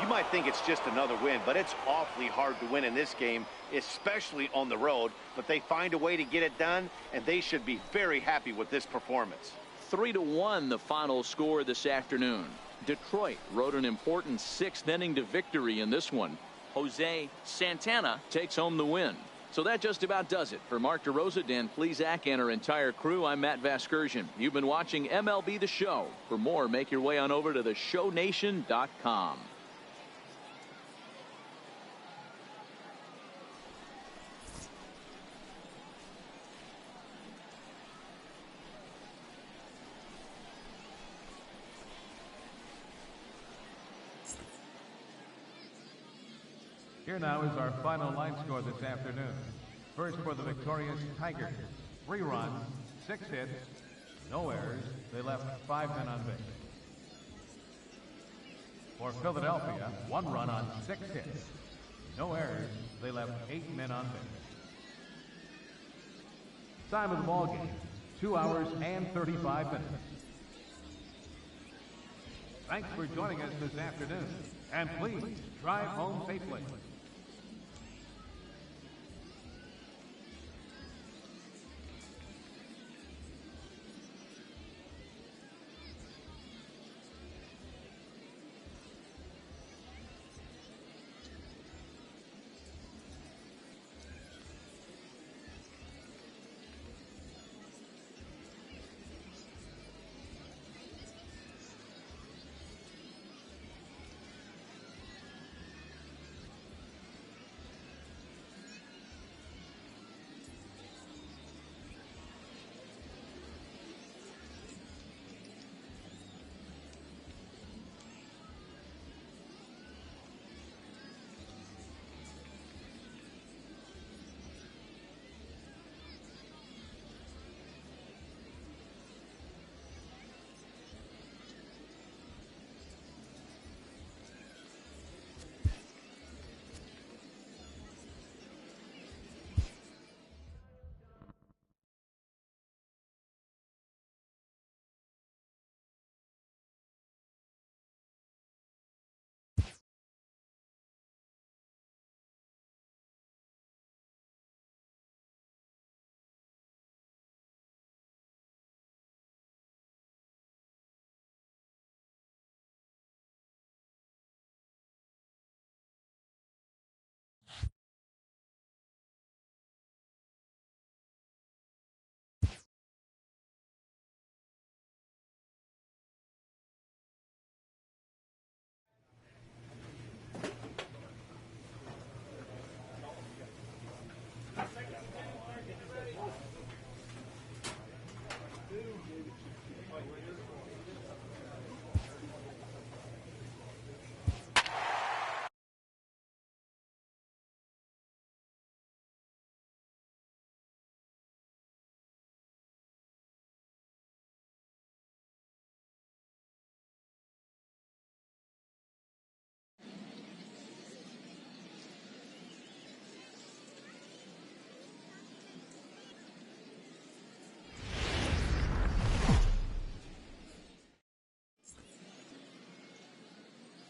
you might think it's just another win, but it's awfully hard to win in this game, especially on the road. But they find a way to get it done, and they should be very happy with this performance. 3-1 the final score this afternoon. Detroit rode an important 6th inning to victory in this one. Jose Santana takes home the win. So that just about does it. For Mark DeRosa, Dan Plesac, and our entire crew, I'm Matt Vasgersian. You've been watching MLB The Show. For more, make your way on over to theshownation.com. Here now is our final line score this afternoon. First for the victorious Tigers. 3 runs, 6 hits, no errors. They left 5 men on base. For Philadelphia, 1 run on 6 hits. No errors. They left 8 men on base. Time of the ball game, 2 hours and 35 minutes. Thanks for joining us this afternoon. And please, drive home safely.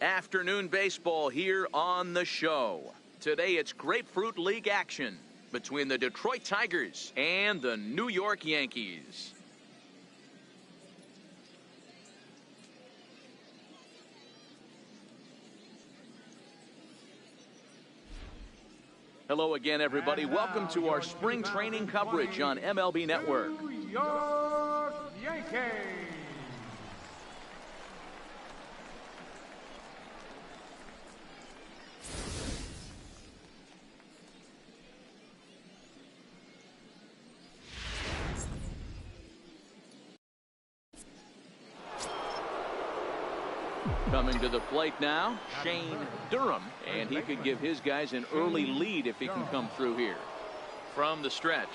Afternoon baseball here on the show. Today it's Grapefruit League action between the Detroit Tigers and the New York Yankees. Hello again, everybody. Welcome to our spring training coverage on MLB Network. New York Yankees. Coming to the plate now, Shane Durham, and he could give his guys an early lead if he can come through here. From the stretch.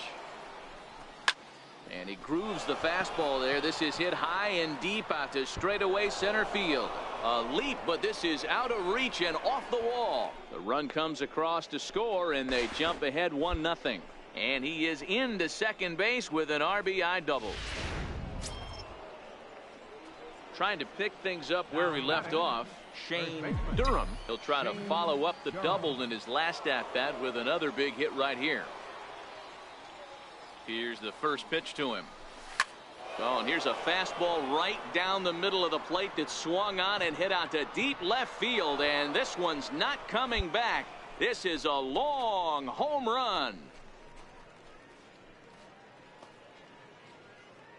And he grooves the fastball there. This is hit high and deep out to straightaway center field. A leap, but this is out of reach and off the wall. The run comes across to score, and they jump ahead 1-0. And he is into second base with an RBI double. Trying to pick things up where he left off, Shane Durham. He'll try to follow up the double in his last at-bat with another big hit right here. Here's the first pitch to him. Oh, and here's a fastball right down the middle of the plate that swung on and hit out to deep left field, and this one's not coming back. This is a long home run.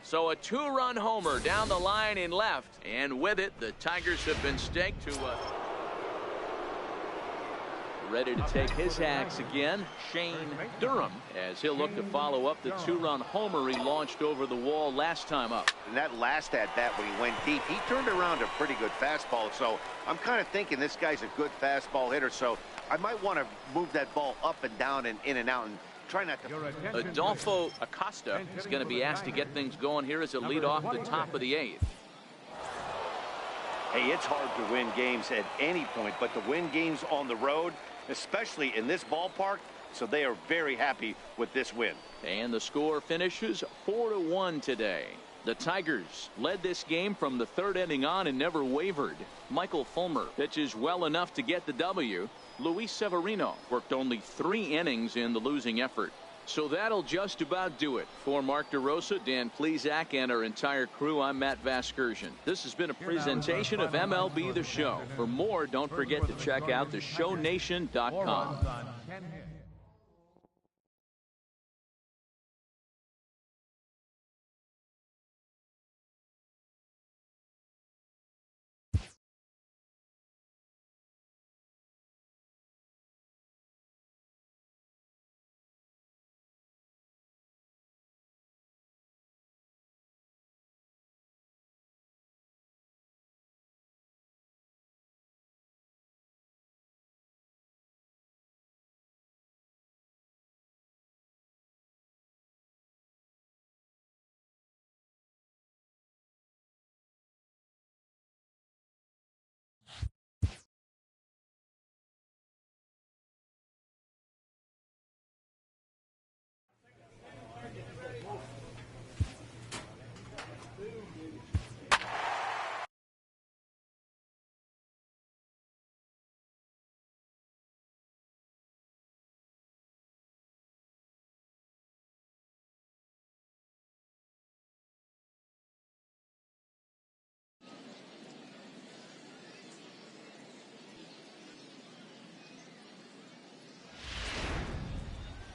So a two-run homer down the line in left, and with it the Tigers have been staked to ready to take his axe again, Shane Durham, as he'll look to follow up the two-run homer he launched over the wall last time up. And that last at-bat when he went deep, he turned around a pretty good fastball. So I'm kind of thinking this guy's a good fastball hitter, so I might want to move that ball up and down and in and out and try not to. Adolfo Acosta is going to be asked to get things going here as a lead off the top of the 8th. Hey, it's hard to win games at any point, but to win games on the road, especially in this ballpark, so they are very happy with this win. And the score finishes 4-1 today. The Tigers led this game from the 3rd inning on and never wavered. Michael Fulmer pitches well enough to get the W. Luis Severino worked only 3 innings in the losing effort. So that'll just about do it. For Mark DeRosa, Dan Plesac, and our entire crew, I'm Matt Vasgersian. This has been a presentation of MLB The Show. For more, don't forget to check out theshownation.com.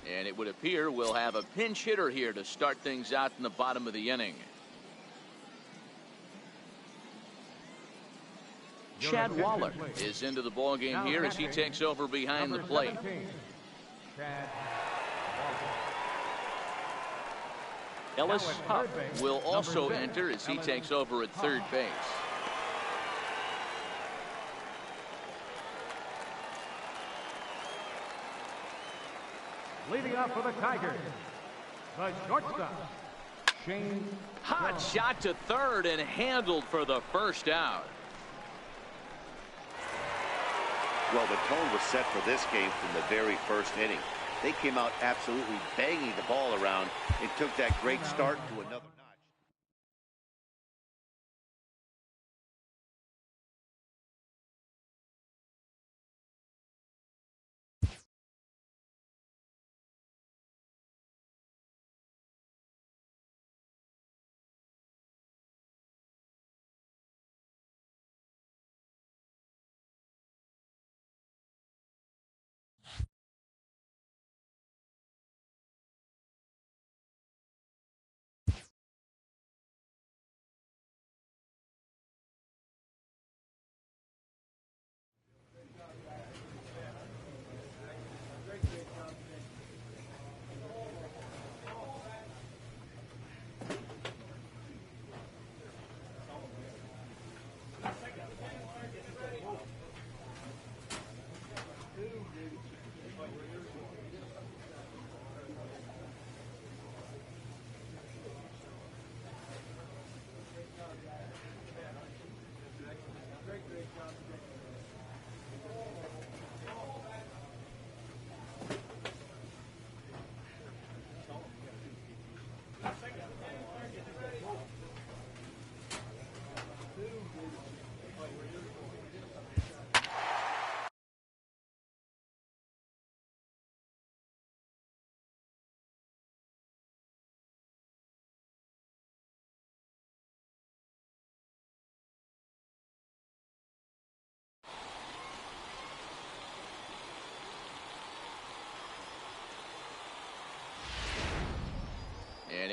And it would appear we'll have a pinch hitter here to start things out in the bottom of the inning. Chad Wallach is into the ballgame here as he takes over behind the plate. Ellis Huff will also enter as he takes over at third base. Leading off for the Tigers, the shortstop, Shane. Hot shot to third and handled for the first out. Well, the tone was set for this game from the very first inning. They came out absolutely banging the ball around and took that great start to another.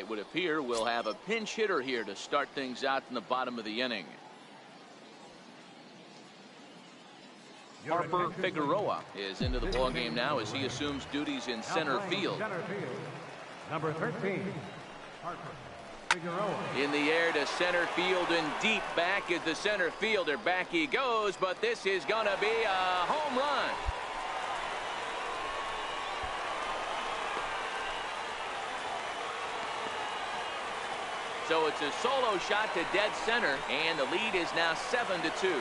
it would appear we'll have a pinch hitter here to start things out in the bottom of the inning. Harper Figueroa is into the ballgame now as he assumes duties in center field. Number 13, Harper Figueroa. In the air to center field and deep back is the center fielder. Back he goes, but this is going to be a home run. So it's a solo shot to dead center, and the lead is now 7-2.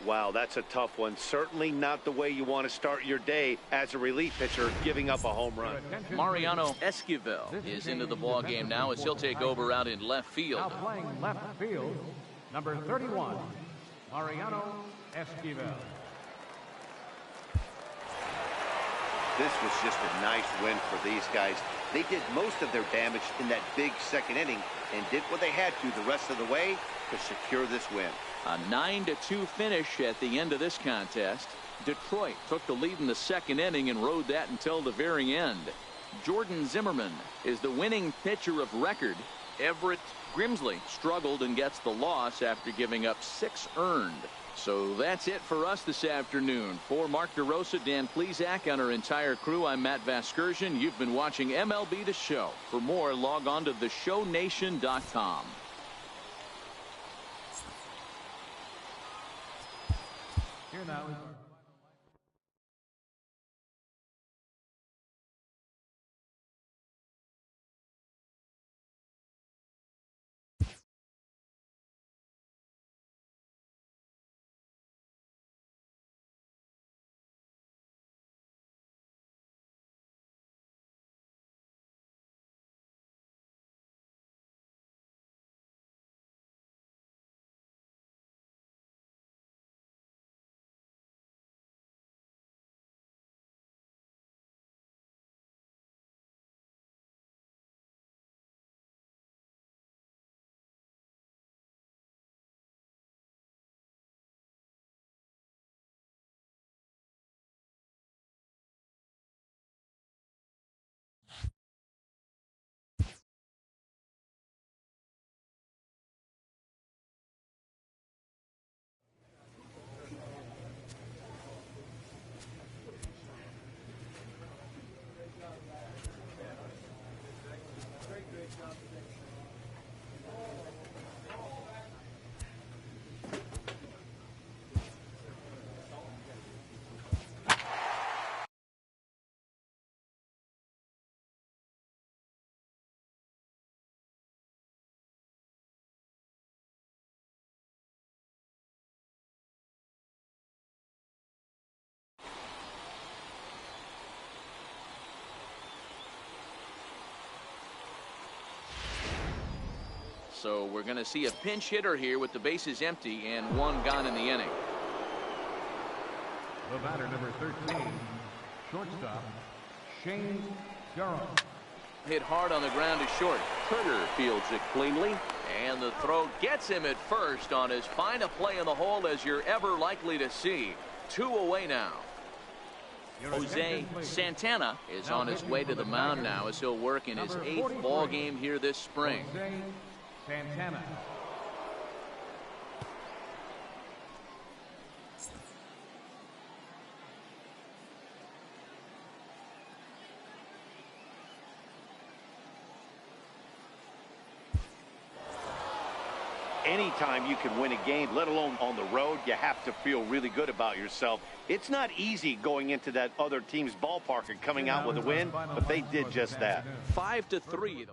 Wow, that's a tough one. Certainly not the way you want to start your day as a relief pitcher, giving up a home run. Mariano Esquivel is into the ball game now as he'll take over out in left field. Now playing left field, number 31, Mariano Esquivel. This was just a nice win for these guys. They did most of their damage in that big second inning and did what they had to the rest of the way to secure this win. A 9-2 finish at the end of this contest. Detroit took the lead in the second inning and rode that until the very end. Jordan Zimmerman is the winning pitcher of record. Everett Grimsley struggled and gets the loss after giving up 6 earned. So that's it for us this afternoon. For Mark DeRosa, Dan Plesac, and our entire crew, I'm Matt Vasgersian. You've been watching MLB The Show. For more, log on to theshownation.com. Here now is So we're going to see a pinch hitter here with the bases empty and 1 gone in the inning. the batter, number 13, shortstop, Shane Garrow. Hit hard on the ground to short. Turner fields it cleanly. And the throw gets him at first on as fine a play in the hole as you're ever likely to see. 2 away now. Jose Santana is on his way to the mound now as he'll work in his 8th ball game here this spring. Jose Santana. Anytime you can win a game, let alone on the road, you have to feel really good about yourself. It's not easy going into that other team's ballpark and coming out with a win, but they did just that. 5-3.